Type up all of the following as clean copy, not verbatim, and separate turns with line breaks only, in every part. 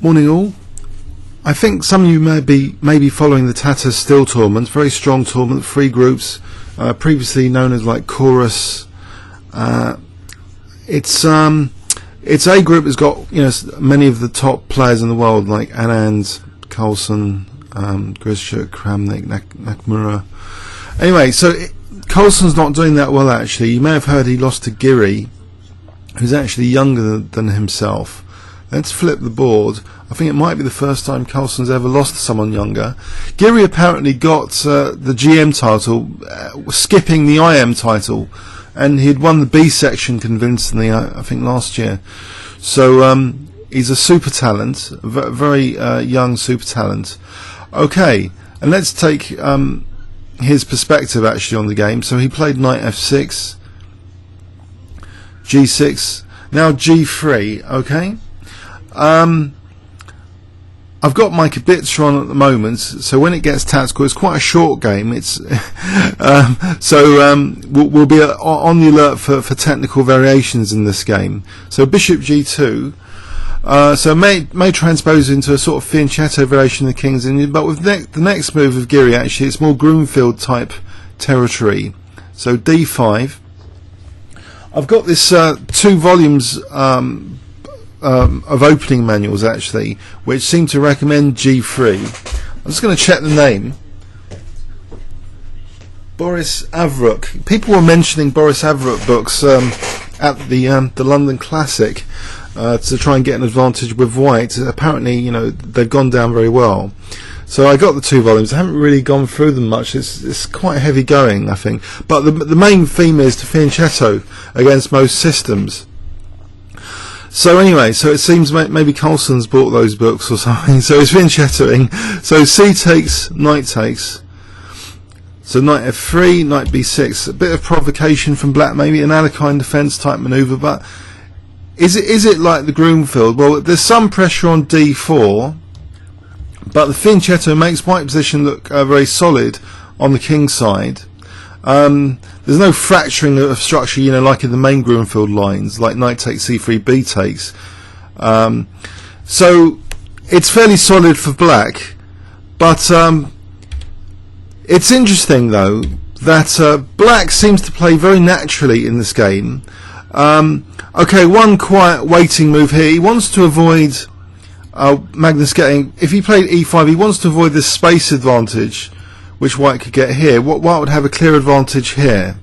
Morning all. I think some of you may be following the Tata Still tournament, very strong tournament, 3 groups, previously known as like Chorus. It's A group has got many of the top players in the world like Magnus Carlsen, Grishuk, Kramnik, Nakamura. Anyway, so Carlsen's not doing that well actually. You may have heard he lost to Giri, who's actually younger than himself. Let's flip the board. I think it might be the first time Carlsen's ever lost to someone younger. Giri apparently got the GM title, skipping the IM title, and he'd won the B section convincingly, I think, last year. So he's a super talent, a very young super talent. Okay, and let's take his perspective actually on the game. So he played knight f6, g6, now g3. Okay. I've got my Qb4 on at the moment, so when it gets tactical, it's quite a short game. It's we'll be on the alert for technical variations in this game. So bishop g2, so may transpose into a sort of fianchetto variation of the king's Indian, but with the next move of Giri, actually, it's more Gruenfeld type territory. So d5. I've got this 2 volumes. Of opening manuals actually, which seem to recommend g3. I'm just going to check the name. Boris Avrukh. People were mentioning Boris Avrukh books at the London Classic to try and get an advantage with white. Apparently, they've gone down very well. So I got the 2 volumes. I haven't really gone through them much. It's quite heavy going, I think. But the main theme is to fianchetto against most systems. So anyway, so it seems maybe Carlsen's bought those books or something. So he's fianchettoing. So c takes, knight takes. So knight f3, knight b6. A bit of provocation from black, maybe an Alekhine defense type maneuver. But is it like the Gruenfeld? Well, there's some pressure on d4, but the fianchetto makes white position look very solid on the king side. There's no fracturing of structure, like in the main Gruenfeld lines, like knight takes, c3, b takes. So it's fairly solid for black, but it's interesting though that black seems to play very naturally in this game. Okay, one quiet waiting move here. He wants to avoid Magnus getting. If he played e5, he wants to avoid this space advantage which white could get here. White would have a clear advantage here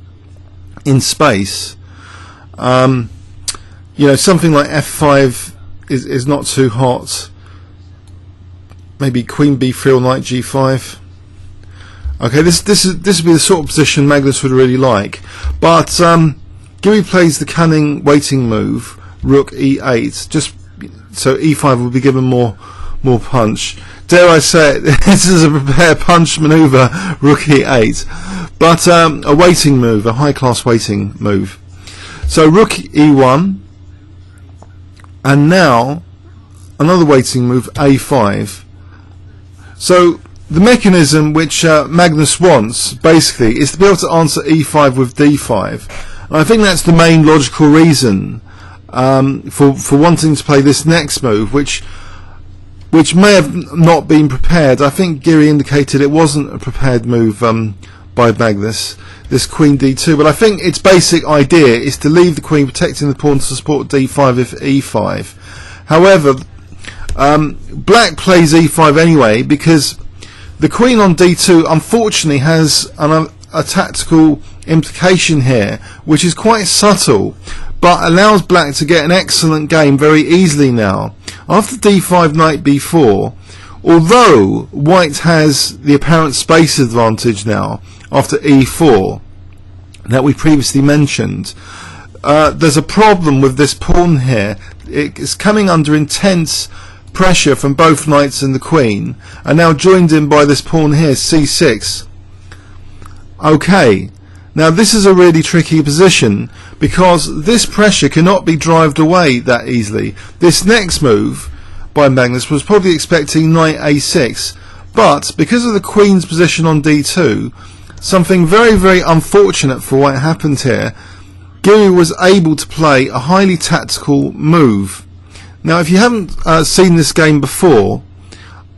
in space. Something like f5 is not too hot. Maybe queen b3 or knight g5. Okay, this would be the sort of position Magnus would really like. But Giri plays the cunning waiting move, rook e8. Just so e5 will be given more punch. Dare I say it, this is a prepare punch maneuver, rook e8, but a waiting move, a high class waiting move. So rook e1, and now another waiting move, a5. So the mechanism which Magnus wants basically is to be able to answer e5 with d5, and I think that's the main logical reason for wanting to play this next move, which may have not been prepared. I think Giri indicated it wasn't a prepared move by Magnus, this queen d2, but I think its basic idea is to leave the queen protecting the pawn to support d5 if e5. However, black plays e5 anyway because the queen on d2 unfortunately has a tactical implication here which is quite subtle, but allows black to get an excellent game very easily now. After d5 knight b4, although white has the apparent space advantage now after e4 that we previously mentioned, there's a problem with this pawn here. It's coming under intense pressure from both knights and the queen, and now joined in by this pawn here, c6. Okay, now this is a really tricky position because this pressure cannot be drived away that easily. This next move by Magnus was probably expecting knight a6, but because of the queen's position on d2, something very, very unfortunate for white happened here. Giri was able to play a highly tactical move. Now if you haven't seen this game before,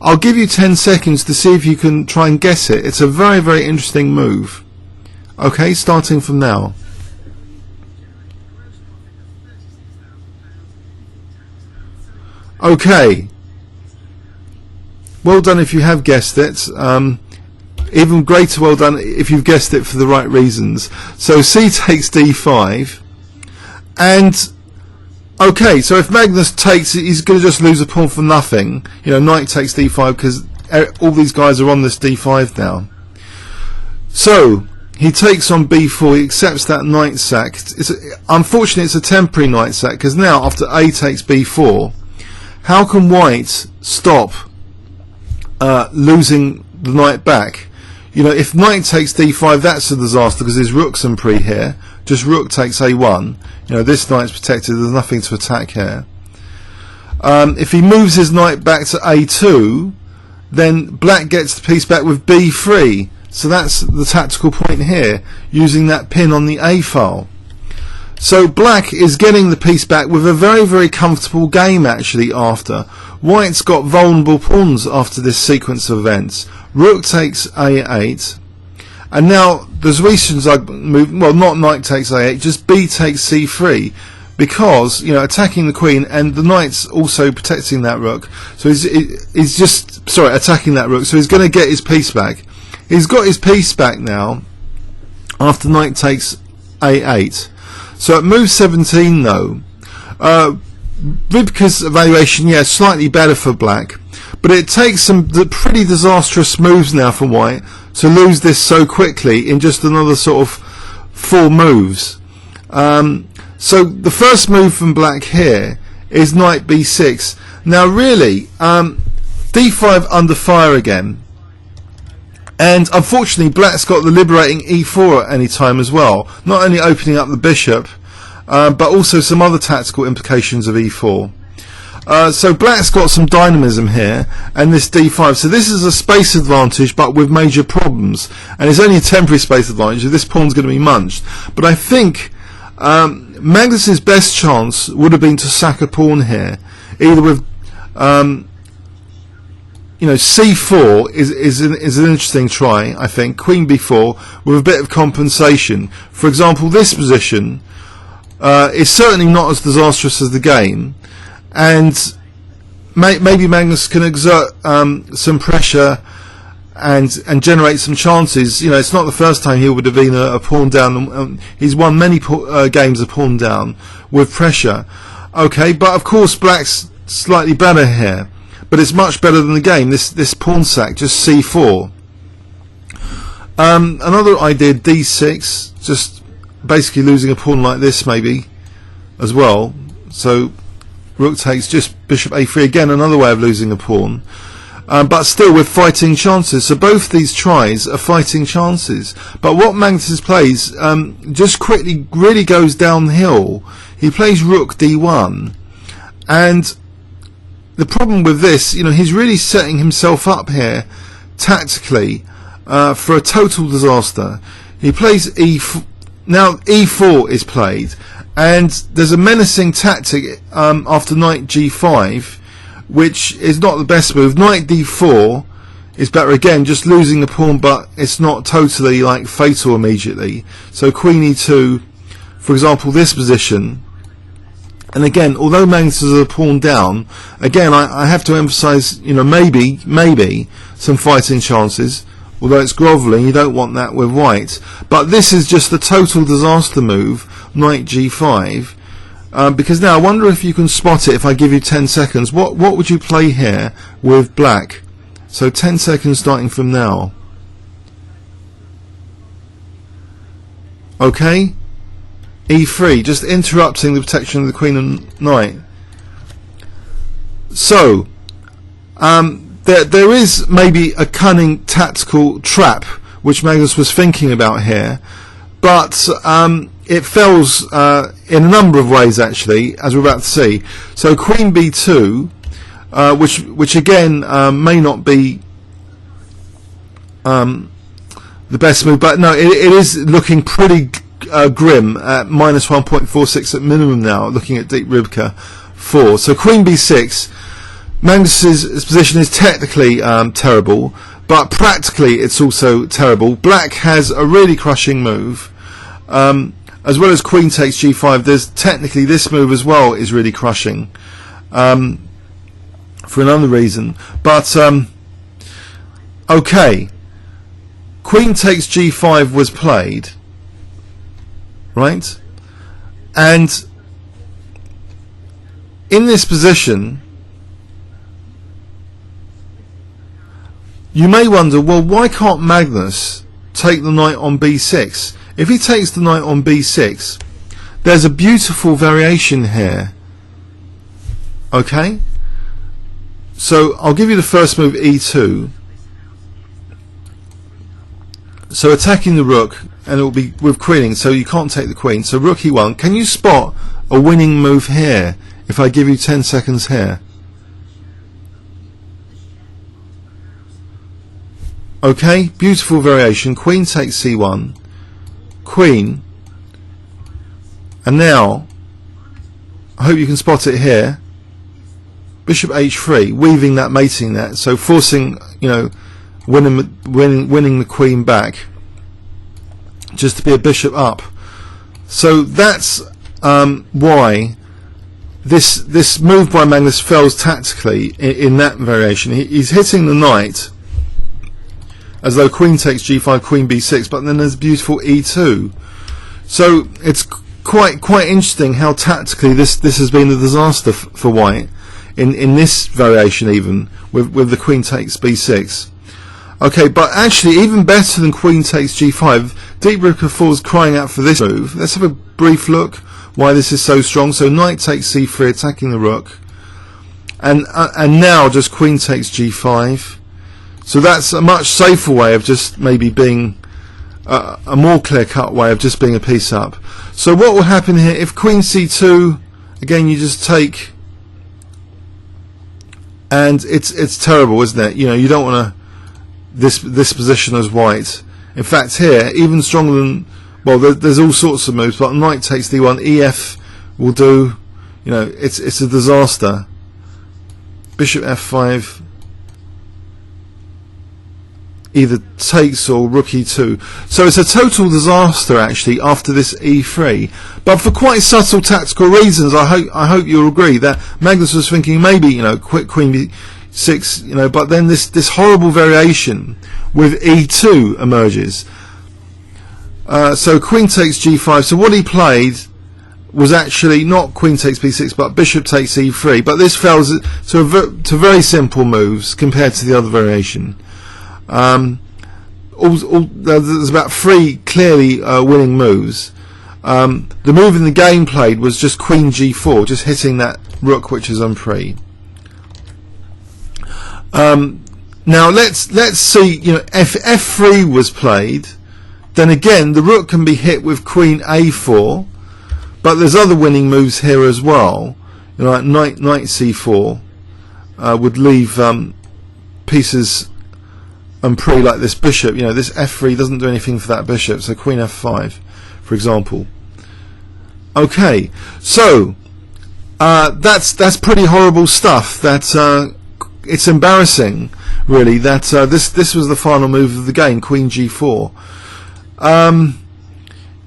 I'll give you 10 seconds to see if you can try and guess it. It's a very, very interesting move. Okay, starting from now. Okay, well done if you have guessed it. Even greater well done if you've guessed it for the right reasons. So C takes d5, and okay, so if Magnus takes, he's going to just lose a pawn for nothing. You know, knight takes d5 because all these guys are on this d5 now. So he takes on b4, he accepts that knight sack. Unfortunately it's a temporary knight sack, because now after a takes b4, how can white stop losing the knight back? You know, if knight takes d5, that's a disaster because there's rooks and pre here. Just rook takes a1. You know, this knight's protected, there's nothing to attack here. If he moves his knight back to a2, then black gets the piece back with b3. So that's the tactical point here, using that pin on the a file. So black is getting the piece back with a very, very comfortable game actually after. White's got vulnerable pawns after this sequence of events. Rook takes a8. And now there's reasons I move, well, not knight takes a8, just b takes c3. Because, you know, attacking the queen, and the knight's also protecting that rook. So he's just, sorry, attacking that rook. So he's going to get his piece back. He's got his piece back now after knight takes a8. So at move 17 though, Rybka's evaluation, yeah, slightly better for black, but it takes some pretty disastrous moves now for white to lose this so quickly in just another sort of 4 moves. So the first move from black here is knight b6. Now really, d5 under fire again. And unfortunately black's got the liberating e4 at any time as well, not only opening up the bishop but also some other tactical implications of e4. So black's got some dynamism here, and this d5, so this is a space advantage but with major problems, and it's only a temporary space advantage. This pawn's going to be munched, but I think Magnus's best chance would have been to sack a pawn here, either with you know, c4 is an interesting try, I think. Queen b4 with a bit of compensation. For example, this position is certainly not as disastrous as the game, and maybe Magnus can exert some pressure and generate some chances. You know, it's not the first time he would have been a pawn down. He's won many games a pawn down with pressure. Okay, but of course black's slightly better here. But it's much better than the game. This pawn sack, just c4. Another idea, d6, just basically losing a pawn like this maybe as well. So rook takes, just bishop a3, again another way of losing a pawn. But still with fighting chances. So both these tries are fighting chances. But what Magnus plays just quickly really goes downhill. He plays rook d1, and the problem with this, you know, he's really setting himself up here tactically for a total disaster. He plays e4. Now e4 is played, and there's a menacing tactic after knight g5, which is not the best move. Knight d4 is better, again, just losing the pawn, but it's not totally like fatal immediately. So queen e2, for example, this position. And again, although Magnus is a pawn down, again I have to emphasise, you know, maybe some fighting chances. Although it's grovelling, you don't want that with white. But this is just a total disaster move, knight g5. Because now I wonder if you can spot it if I give you 10 seconds. What would you play here with black? So 10 seconds starting from now. Okay. e3, just interrupting the protection of the queen and knight. So there is maybe a cunning tactical trap which Magnus was thinking about here, but it fails in a number of ways actually, as we're about to see. So queen b2, which again may not be the best move, but no, it is looking pretty grim at -1.46 at minimum now, looking at Deep Rybka 4. So queen b6, Magnus's position is technically terrible, but practically it's also terrible. Black has a really crushing move. As well as queen takes g5, there's technically this move as well is really crushing for another reason. But okay, queen takes g5 was played, right? And in this position, you may wonder, well, why can't Magnus take the knight on b6? If he takes the knight on b6, there's a beautiful variation here. Okay? So I'll give you the first move, e2. So attacking the rook, and it will be with queening, so you can't take the queen. So rook e1. Can you spot a winning move here if I give you 10 seconds here? Okay, beautiful variation. Queen takes c1. Queen, and now I hope you can spot it here, bishop h3, weaving that mating net, so forcing, you know, winning the queen back just to be a bishop up. So that's why this move by Magnus fails tactically in that variation. He's hitting the knight as though queen takes g5, queen b6, but then there's beautiful e2. So it's quite interesting how tactically this has been a disaster for White in this variation, even with the queen takes b6. Okay, but actually even better than queen takes g5, Deep Rook of Fools crying out for this move. Let's have a brief look why this is so strong. So knight takes c3, attacking the rook, and now just queen takes g5. So that's a much safer way of just maybe being a more clear-cut way of just being a piece up. So what will happen here if queen c2, again you just take, and it's terrible, isn't it? You know, you don't want to this position as White. In fact, here even stronger than, well, there's all sorts of moves, but knight takes d1, ef will do. You know, it's a disaster. Bishop f5. Either takes or rook e2. So it's a total disaster actually after this e3. But for quite subtle tactical reasons, I hope you'll agree that Magnus was thinking maybe, you know, quick queen b6, you know, but then this horrible variation with e2 emerges. So queen takes g5. So what he played was actually not queen takes b6, but bishop takes e3. But this fails to very simple moves compared to the other variation. There's about 3 clearly winning moves. The move in the game played was just queen g4, just hitting that rook which is on pre. Now let's see, you know, if f3 was played, then again the rook can be hit with queen a4, but there's other winning moves here as well. You know, like knight c4 would leave pieces and pre, like this bishop. You know, this f3 doesn't do anything for that bishop, so queen f5 for example. Okay, so that's pretty horrible stuff. That it's embarrassing really that this was the final move of the game, queen g4.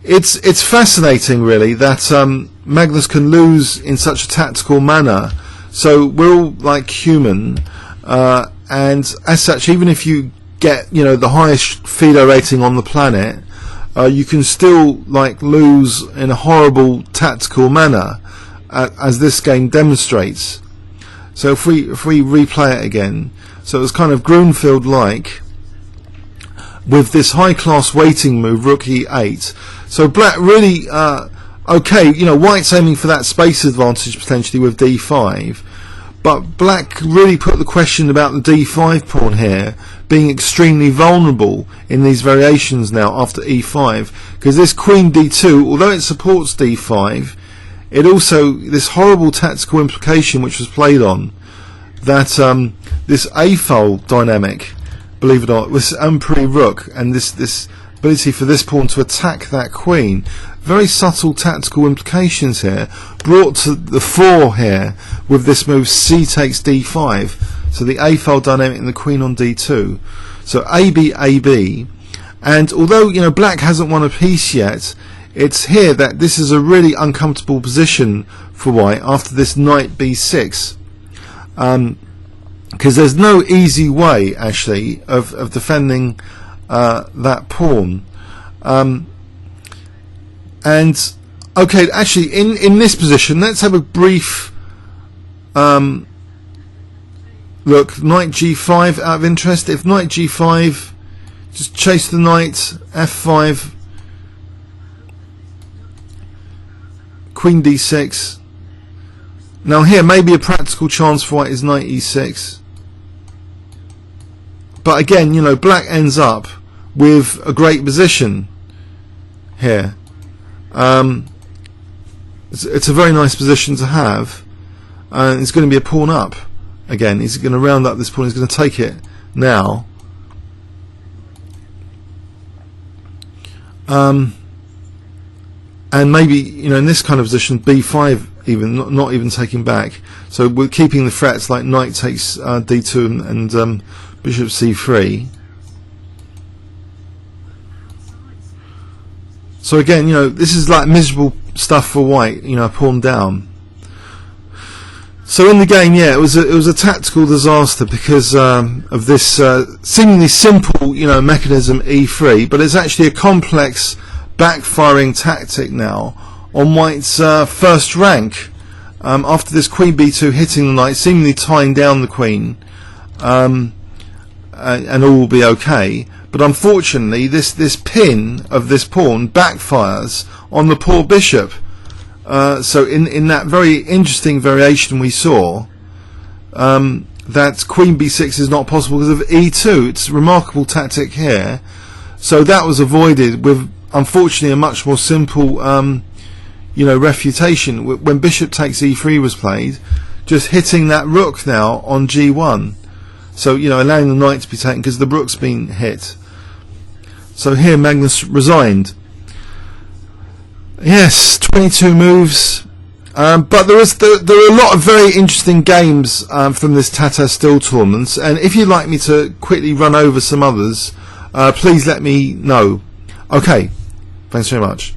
It's fascinating really that Magnus can lose in such a tactical manner. So we're all like human, and as such, even if you get, you know, the highest FIDE rating on the planet, you can still like lose in a horrible tactical manner, as this game demonstrates. So if we replay it again, so it was kind of Gruenfeld like with this high class waiting move, rook e8. So black really okay, you know, White's aiming for that space advantage potentially with d5, but black really put the question about the d5 pawn here being extremely vulnerable in these variations now after e5, because this queen d2, although it supports d5, it also, this horrible tactical implication which was played on, that this a-fold dynamic, believe it or not, this Emperor rook and this ability for this pawn to attack that queen. Very subtle tactical implications here, brought to the fore here with this move c takes d5. So the A-file dynamic and the queen on d2. So AB, AB. And although, you know, black hasn't won a piece yet, it's here that this is a really uncomfortable position for white after this knight b6. Because there's no easy way, actually, of defending that pawn. And okay, actually, in this position, let's have a brief look. Knight g5 out of interest. If knight g5, just chase the knight, f5, queen d6. Now here, maybe a practical chance for white is knight e6. But again, you know, black ends up with a great position here. It's a very nice position to have, and it's going to be a pawn up again. He's going to round up this pawn. He's going to take it now. And maybe, you know, in this kind of position, b5 even, not even taking back. So we're keeping the threats like knight takes d2 and bishop c3. So again, you know, this is like miserable stuff for white, you know, pawn down. So in the game, yeah, it was a tactical disaster because of this seemingly simple, you know, mechanism e3, but it's actually a complex backfiring tactic now on white's first rank. After this queen b2 hitting the knight, seemingly tying down the queen, and all will be okay. But unfortunately, this pin of this pawn backfires on the poor bishop. So in that very interesting variation we saw, that queen b6 is not possible because of e2. It's a remarkable tactic here. So that was avoided with, unfortunately, a much more simple, you know, refutation. When bishop takes e3 was played, just hitting that rook now on g1. So, you know, allowing the knight to be taken because the rook's been hit. So here Magnus resigned. Yes, 22 moves. But there are a lot of very interesting games from this Tata Still tournament. And if you'd like me to quickly run over some others, please let me know. Okay, thanks very much.